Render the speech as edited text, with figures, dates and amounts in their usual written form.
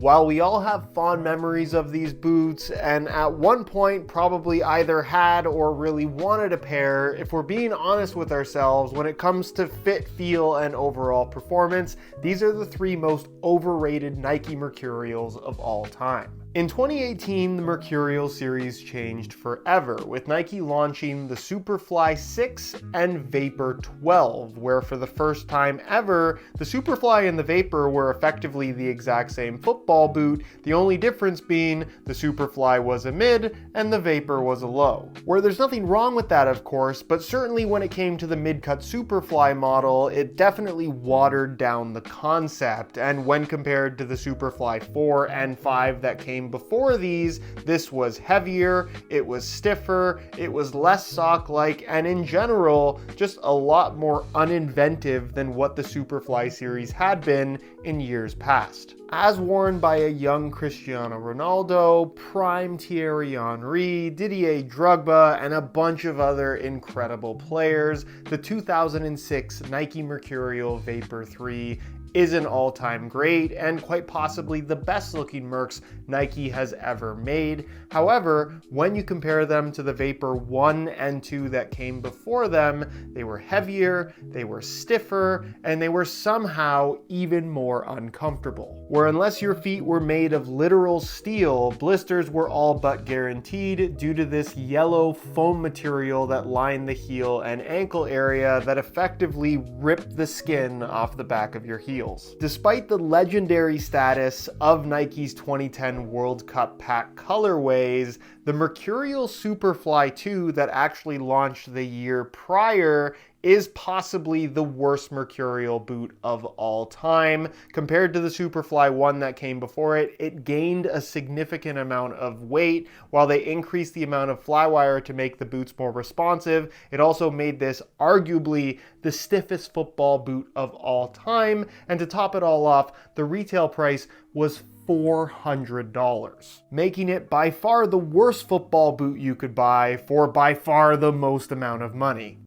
While we all have fond memories of these boots, and at one point probably either had or really wanted a pair, if we're being honest with ourselves, when it comes to fit, feel, and overall performance, these are the three most overrated Nike Mercurials of all time. In 2018, the Mercurial series changed forever, with Nike launching the Superfly 6 and Vapor 12, where for the first time ever, the Superfly and the Vapor were effectively the exact same football boot, the only difference being the Superfly was a mid and the Vapor was a low. Where there's nothing wrong with that, of course, but certainly when it came to the mid-cut Superfly model, it definitely watered down the concept, and when compared to the Superfly 4 and 5 that came before these, this was heavier, it was stiffer, it was less sock-like, and in general, just a lot more uninventive than what the Superfly series had been in years past. As worn by a young Cristiano Ronaldo, prime Thierry Henry, Didier Drogba, and a bunch of other incredible players, the 2006 Nike Mercurial Vapor 3 is an all-time great and quite possibly the best looking Mercs Nike has ever made. However, when you compare them to the Vapor 1 and 2 that came before them, they were heavier, they were stiffer, and they were somehow even more uncomfortable. Where unless your feet were made of literal steel, blisters were all but guaranteed due to this yellow foam material that lined the heel and ankle area that effectively ripped the skin off the back of your heel. Despite the legendary status of Nike's 2010 World Cup pack colorways, the Mercurial Superfly 2 that actually launched the year prior is possibly the worst Mercurial boot of all time. Compared to the Superfly 1 that came before it, it gained a significant amount of weight. While they increased the amount of flywire to make the boots more responsive, it also made this arguably the stiffest football boot of all time. And to top it all off, the retail price was $400, making it by far the worst football boot you could buy for by far the most amount of money.